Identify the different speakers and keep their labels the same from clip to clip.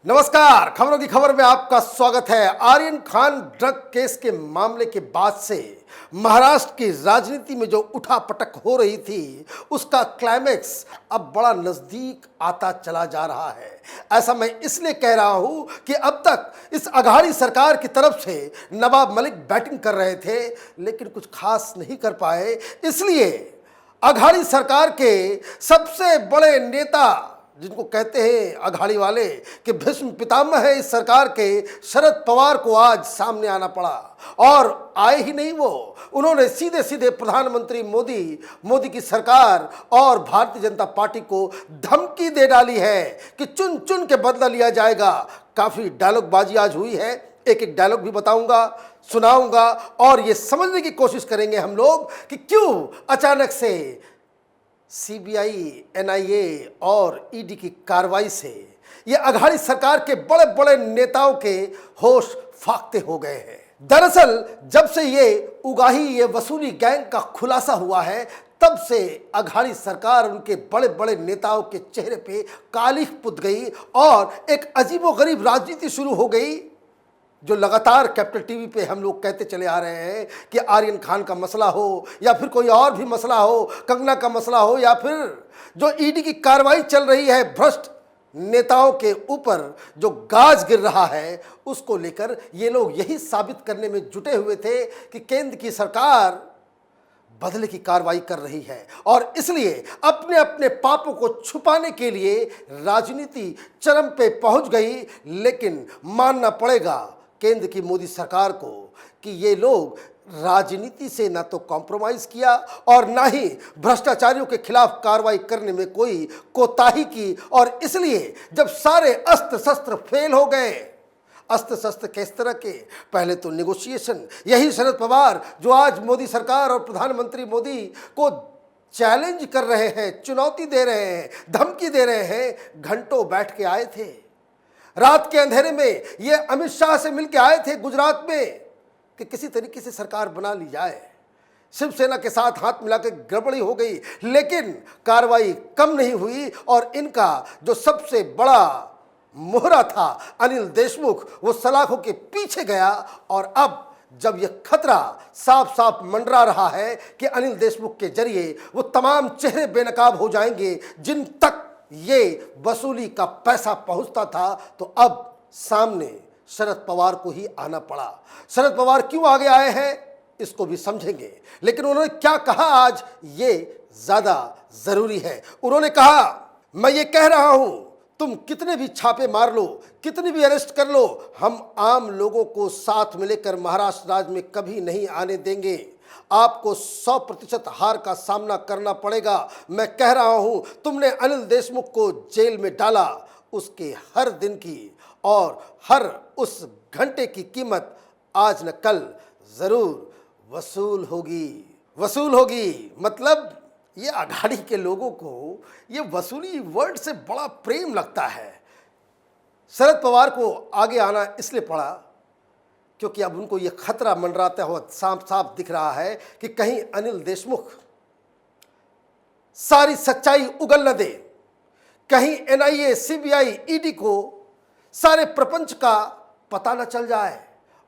Speaker 1: नमस्कार, खबरों की खबर में आपका स्वागत है। आर्यन खान ड्रग केस के मामले के बाद से महाराष्ट्र की राजनीति में जो उठापटक हो रही थी, उसका क्लाइमेक्स अब बड़ा नजदीक आता चला जा रहा है। ऐसा मैं इसलिए कह रहा हूं कि अब तक इस अघाड़ी सरकार की तरफ से नवाब मलिक बैटिंग कर रहे थे, लेकिन कुछ खास नहीं कर पाए। इसलिए अघाड़ी सरकार के सबसे बड़े नेता, जिनको कहते हैं अघाड़ी वाले कि भीष्म पितामह है इस सरकार के, शरद पवार को आज सामने आना पड़ा। और आए ही नहीं, उन्होंने सीधे सीधे प्रधानमंत्री मोदी की सरकार और भारतीय जनता पार्टी को धमकी दे डाली है कि चुन चुन के बदला लिया जाएगा। काफी डायलॉगबाजी आज हुई है, एक एक डायलॉग भी बताऊंगा, सुनाऊंगा और ये समझने की कोशिश करेंगे हम लोग कि क्यों अचानक से सीबीआई, एनआईए और ईडी की कार्रवाई से ये अघाड़ी सरकार के बड़े बड़े नेताओं के होश फाख्ते हो गए हैं। दरअसल जब से ये वसूली गैंग का खुलासा हुआ है, तब से अघाड़ी सरकार, उनके बड़े बड़े नेताओं के चेहरे पे कालिख पुत गई और एक अजीबोगरीब राजनीति शुरू हो गई, जो लगातार कैपिटल टीवी पे हम लोग कहते चले आ रहे हैं कि आर्यन खान का मसला हो या फिर कोई और भी मसला हो, कंगना का मसला हो या फिर जो ईडी की कार्रवाई चल रही है भ्रष्ट नेताओं के ऊपर जो गाज गिर रहा है, उसको लेकर ये लोग यही साबित करने में जुटे हुए थे कि केंद्र की सरकार बदले की कार्रवाई कर रही है और इसलिए अपने अपने पापों को छुपाने के लिए राजनीति चरम पे पहुंच गई। लेकिन मानना पड़ेगा केंद्र की मोदी सरकार को कि ये लोग राजनीति से ना तो कॉम्प्रोमाइज किया और ना ही भ्रष्टाचारियों के खिलाफ कार्रवाई करने में कोई कोताही की। और इसलिए जब सारे अस्त्र शस्त्र फेल हो गए, अस्त्र शस्त्र किस तरह के, पहले तो नेगोशिएशन, यही शरद पवार जो आज मोदी सरकार और प्रधानमंत्री मोदी को चैलेंज कर रहे हैं, चुनौती दे रहे हैं, धमकी दे रहे हैं, घंटों बैठ के आए थे। रात के अंधेरे में ये अमित शाह से मिलकर आए थे गुजरात में कि किसी तरीके से सरकार बना ली जाए। शिवसेना के साथ हाथ मिलाकर गड़बड़ी हो गई, लेकिन कार्रवाई कम नहीं हुई और इनका जो सबसे बड़ा मोहरा था अनिल देशमुख, वो सलाखों के पीछे गया। और अब जब यह खतरा साफ साफ मंडरा रहा है कि अनिल देशमुख के जरिए वो तमाम चेहरे बेनकाब हो जाएंगे जिन तक ये वसूली का पैसा पहुंचता था, तो अब सामने शरद पवार को ही आना पड़ा। शरद पवार क्यों आगे आए हैं इसको भी समझेंगे, लेकिन उन्होंने क्या कहा आज ये ज्यादा जरूरी है। उन्होंने कहा, मैं ये कह रहा हूं, तुम कितने भी छापे मार लो, कितनी भी अरेस्ट कर लो, हम आम लोगों को साथ में लेकर महाराष्ट्र राज्य में कभी नहीं आने देंगे। आपको 100% हार का सामना करना पड़ेगा। मैं कह रहा हूं, तुमने अनिल देशमुख को जेल में डाला, उसके हर दिन की और हर उस घंटे की कीमत आज न कल जरूर वसूल होगी। मतलब ये अघाड़ी के लोगों को ये वसूली वर्ड से बड़ा प्रेम लगता है। शरद पवार को आगे आना इसलिए पड़ा क्योंकि अब उनको ये खतरा मंडराता हुआ साफ साफ दिख रहा है कि कहीं अनिल देशमुख सारी सच्चाई उगल न दे, कहीं एनआईए, सीबीआई, ईडी को सारे प्रपंच का पता न चल जाए।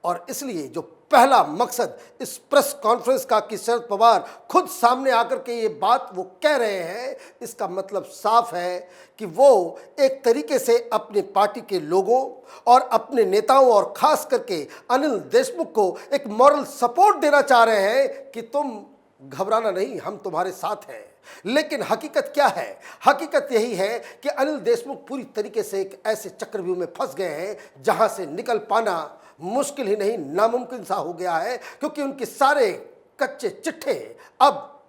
Speaker 1: और इसलिए जो पहला मकसद इस प्रेस कॉन्फ्रेंस का कि शरद पवार खुद सामने आकर के ये बात वो कह रहे हैं, इसका मतलब साफ है कि वो एक तरीके से अपने पार्टी के लोगों और अपने नेताओं और खास करके अनिल देशमुख को एक मॉरल सपोर्ट देना चाह रहे हैं कि तुम घबराना नहीं, हम तुम्हारे साथ हैं। लेकिन हकीकत क्या है? हकीकत यही है कि अनिल देशमुख पूरी तरीके से एक ऐसे चक्रव्यूह में फंस गए हैं जहां से निकल पाना मुश्किल ही नहीं, नामुमकिन सा हो गया है, क्योंकि उनके सारे कच्चे चिट्ठे अब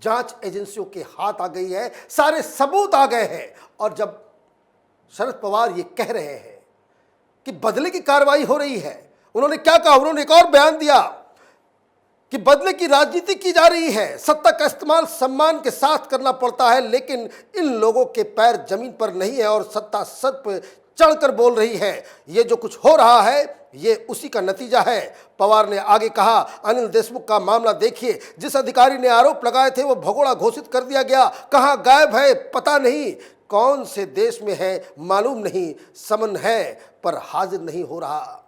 Speaker 1: जांच एजेंसियों के हाथ आ गई है, सारे सबूत आ गए हैं। और जब शरद पवार ये कह रहे हैं कि बदले की कार्रवाई हो रही है, उन्होंने क्या कहा? उन्होंने एक और बयान दिया कि बदले की राजनीति की जा रही है, सत्ता का इस्तेमाल सम्मान के साथ करना पड़ता है, लेकिन इन लोगों के पैर जमीन पर नहीं है और सत्ता सर पर चढ़कर बोल रही है। ये जो कुछ हो रहा है ये उसी का नतीजा है। पवार ने आगे कहा, अनिल देशमुख का मामला देखिए, जिस अधिकारी ने आरोप लगाए थे वो भगोड़ा घोषित कर दिया गया, कहाँ गायब है पता नहीं, कौन से देश में है मालूम नहीं, समन है पर हाजिर नहीं हो रहा।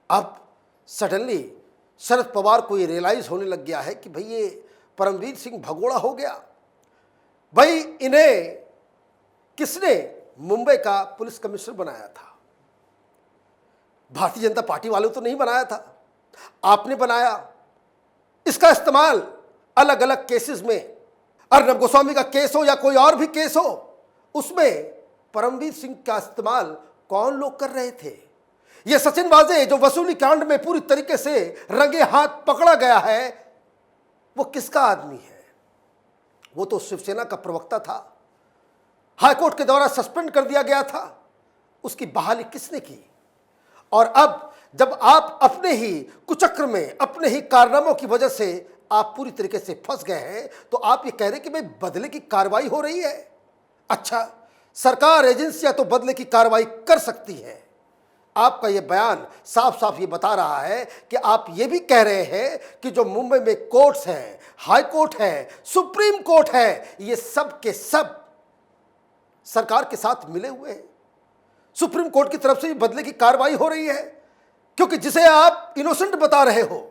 Speaker 1: अब सडनली शरद पवार को ये रियलाइज होने लग गया है कि भाई ये परमवीर सिंह भगोड़ा हो गया। भाई इन्हें किसने मुंबई का पुलिस कमिश्नर बनाया था? भारतीय जनता पार्टी वालों तो नहीं बनाया था, आपने बनाया। इसका इस्तेमाल अलग अलग केसेस में, अर्नब गोस्वामी का केस हो या कोई और भी केस हो, उसमें परमवीर सिंह का इस्तेमाल कौन लोग कर रहे थे? यह सचिन वाजे जो वसूली कांड में पूरी तरीके से रंगे हाथ पकड़ा गया है, वो किसका आदमी है? वो तो शिवसेना का प्रवक्ता था, हाईकोर्ट के द्वारा सस्पेंड कर दिया गया था। उसकी बहाली किसने की? और अब जब आप अपने ही कुचक्र में, अपने ही कारनामों की वजह से आप पूरी तरीके से फंस गए हैं, तो आप ये कह रहे हैं कि भाई बदले की कार्रवाई हो रही है। अच्छा, सरकार एजेंसियां तो बदले की कार्रवाई कर सकती है। आपका यह बयान साफ साफ ये बता रहा है कि आप ये भी कह रहे हैं कि जो मुंबई में कोर्ट्स हैं, हाई कोर्ट है, सुप्रीम कोर्ट है, ये सब के सब सरकार के साथ मिले हुए हैं। सुप्रीम कोर्ट की तरफ से भी बदले की कार्रवाई हो रही है, क्योंकि जिसे आप इनोसेंट बता रहे हो,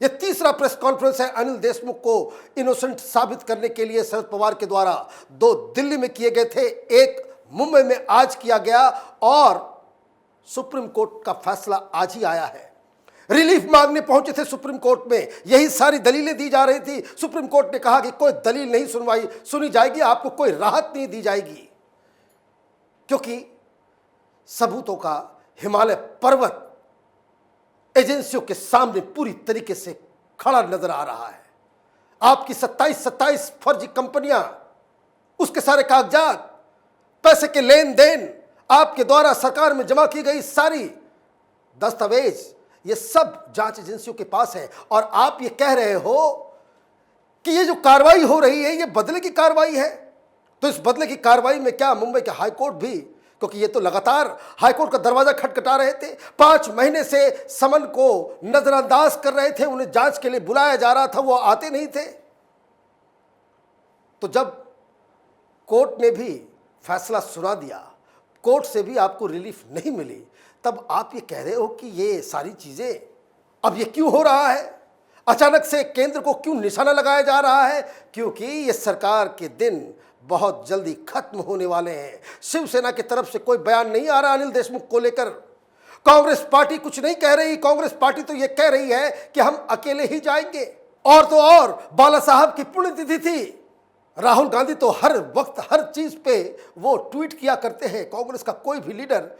Speaker 1: यह तीसरा प्रेस कॉन्फ्रेंस है अनिल देशमुख को इनोसेंट साबित करने के लिए शरद पवार के द्वारा। 2 दिल्ली में किए गए थे, एक मुंबई में आज किया गया, और सुप्रीम कोर्ट का फैसला आज ही आया है। रिलीफ मांगने पहुंचे थे सुप्रीम कोर्ट में, यही सारी दलीलें दी जा रही थी। सुप्रीम कोर्ट ने कहा कि कोई दलील नहीं सुनी जाएगी, आपको कोई राहत नहीं दी जाएगी, क्योंकि सबूतों का हिमालय पर्वत एजेंसियों के सामने पूरी तरीके से खड़ा नजर आ रहा है। आपकी 27 फर्जी कंपनियां, उसके सारे कागजात, पैसे के लेन देन, आपके द्वारा सरकार में जमा की गई सारी दस्तावेज, ये सब जांच एजेंसियों के पास है। और आप ये कह रहे हो कि ये जो कार्रवाई हो रही है ये बदले की कार्रवाई है। तो इस बदले की कार्रवाई में क्या मुंबई के हाईकोर्ट भी, क्योंकि ये तो लगातार हाईकोर्ट का दरवाजा खटखटा रहे थे, 5 महीने से समन को नजरअंदाज कर रहे थे, उन्हें जांच के लिए बुलाया जा रहा था, वो आते नहीं थे। तो जब कोर्ट ने भी फैसला सुना दिया, कोर्ट से भी आपको रिलीफ नहीं मिली, तब आप ये कह रहे हो कि ये सारी चीजें अब ये क्यों हो रहा है? अचानक से केंद्र को क्यों निशाना लगाया जा रहा है? क्योंकि ये सरकार के दिन बहुत जल्दी खत्म होने वाले हैं। शिवसेना की तरफ से कोई बयान नहीं आ रहा अनिल देशमुख को लेकर। कांग्रेस पार्टी कुछ नहीं कह रही। कांग्रेस पार्टी तो ये कह रही है कि हम अकेले ही जाएंगे। और तो और बाला साहब की पुण्यतिथि थी। राहुल गांधी तो हर वक्त हर चीज पे वो ट्वीट किया करते हैं। कांग्रेस का कोई भी लीडर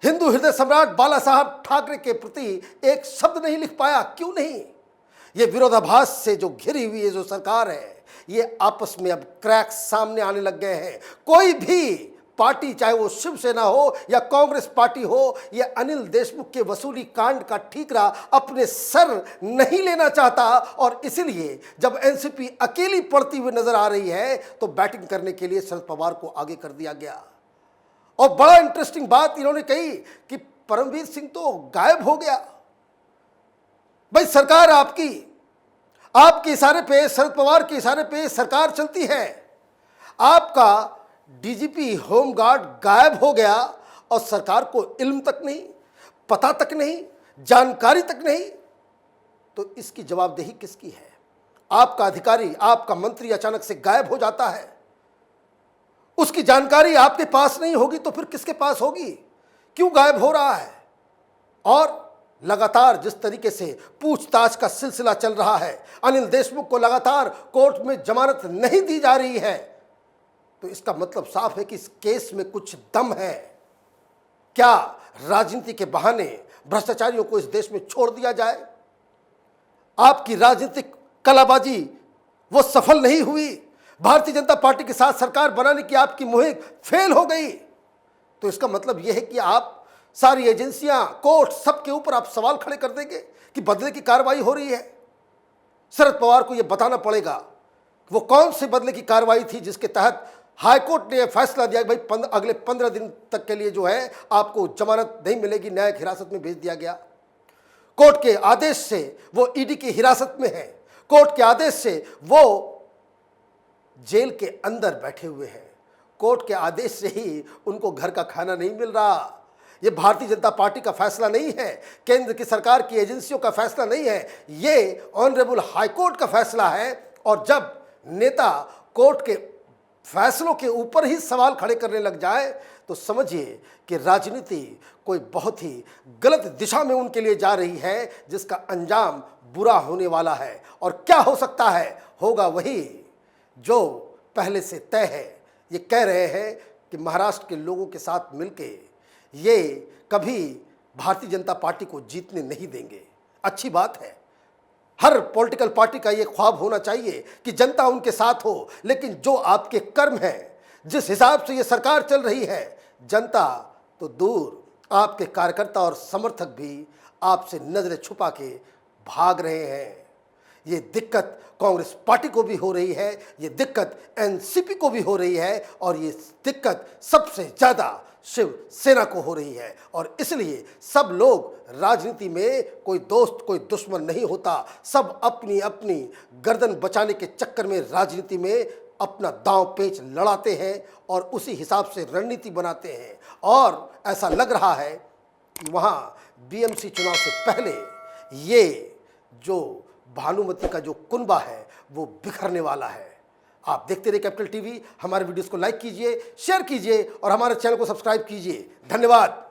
Speaker 1: हिंदू हृदय सम्राट बाला साहब ठाकरे के प्रति एक शब्द नहीं लिख पाया। क्यों नहीं? ये विरोधाभास से जो घिरी हुई है जो सरकार है, ये आपस में अब क्रैक्स सामने आने लग गए हैं। कोई भी पार्टी, चाहे वो शिवसेना हो या कांग्रेस पार्टी हो, ये अनिल देशमुख के वसूली कांड का ठीकरा अपने सर नहीं लेना चाहता। और इसलिए जब एनसीपी अकेली पड़ती हुई नजर आ रही है, तो बैटिंग करने के लिए शरद पवार को आगे कर दिया गया। और बड़ा इंटरेस्टिंग बात इन्होंने कही कि परमवीर सिंह तो गायब हो गया। भाई सरकार आपके इशारे पे, शरद पवार के इशारे पे सरकार चलती है। आपका डीजीपी होमगार्ड गायब हो गया और सरकार को इल्म तक नहीं, पता तक नहीं, जानकारी तक नहीं। तो इसकी जवाबदेही किसकी है? आपका अधिकारी, आपका मंत्री अचानक से गायब हो जाता है, उसकी जानकारी आपके पास नहीं होगी तो फिर किसके पास होगी? क्यों गायब हो रहा है? और लगातार जिस तरीके से पूछताछ का सिलसिला चल रहा है, अनिल देशमुख को लगातार कोर्ट में जमानत नहीं दी जा रही है, तो इसका मतलब साफ है कि इस केस में कुछ दम है। क्या राजनीति के बहाने भ्रष्टाचारियों को इस देश में छोड़ दिया जाए? आपकी राजनीतिक कलाबाजी वो सफल नहीं हुई। भारतीय जनता पार्टी के साथ सरकार बनाने की आपकी मुहिम फेल हो गई। तो इसका मतलब यह है कि आप सारी एजेंसियां, कोर्ट, सबके ऊपर आप सवाल खड़े कर देंगे कि बदले की कार्रवाई हो रही है। शरद पवार को यह बताना पड़ेगा वो कौन से बदले की कार्रवाई थी जिसके तहत हाईकोर्ट ने फैसला दिया कि भाई अगले 15 दिन तक के लिए जो है आपको जमानत नहीं मिलेगी, न्यायिक हिरासत में भेज दिया गया। कोर्ट के आदेश से वो ईडी की हिरासत में है, कोर्ट के आदेश से वो जेल के अंदर बैठे हुए हैं। कोर्ट के आदेश से ही उनको घर का खाना नहीं मिल रहा। ये भारतीय जनता पार्टी का फैसला नहीं है, केंद्र की सरकार की एजेंसियों का फैसला नहीं है, ये ऑनरेबल हाई कोर्ट का फैसला है। और जब नेता कोर्ट के फैसलों के ऊपर ही सवाल खड़े करने लग जाए तो समझिए कि राजनीति कोई बहुत ही गलत दिशा में उनके लिए जा रही है, जिसका अंजाम बुरा होने वाला है। और क्या हो सकता है, होगा वही जो पहले से तय है। ये कह रहे हैं कि महाराष्ट्र के लोगों के साथ मिलके ये कभी भारतीय जनता पार्टी को जीतने नहीं देंगे। अच्छी बात है, हर पॉलिटिकल पार्टी का ये ख्वाब होना चाहिए कि जनता उनके साथ हो, लेकिन जो आपके कर्म हैं, जिस हिसाब से ये सरकार चल रही है, जनता तो दूर, आपके कार्यकर्ता और समर्थक भी आपसे नजरें छुपा के भाग रहे हैं। ये दिक्कत कांग्रेस पार्टी को भी हो रही है, ये दिक्कत एनसीपी को भी हो रही है, और ये दिक्कत सबसे ज़्यादा शिवसेना को हो रही है। और इसलिए सब लोग, राजनीति में कोई दोस्त कोई दुश्मन नहीं होता, सब अपनी अपनी गर्दन बचाने के चक्कर में राजनीति में अपना दांव पेच लड़ाते हैं और उसी हिसाब से रणनीति बनाते हैं। और ऐसा लग रहा है कि वहाँ बीएमसी चुनाव से पहले ये जो भानुमति का जो कुनबा है वो बिखरने वाला है। आप देखते रहिए कैपिटल टीवी, हमारे वीडियोस को लाइक कीजिए, शेयर कीजिए और हमारे चैनल को सब्सक्राइब कीजिए। धन्यवाद।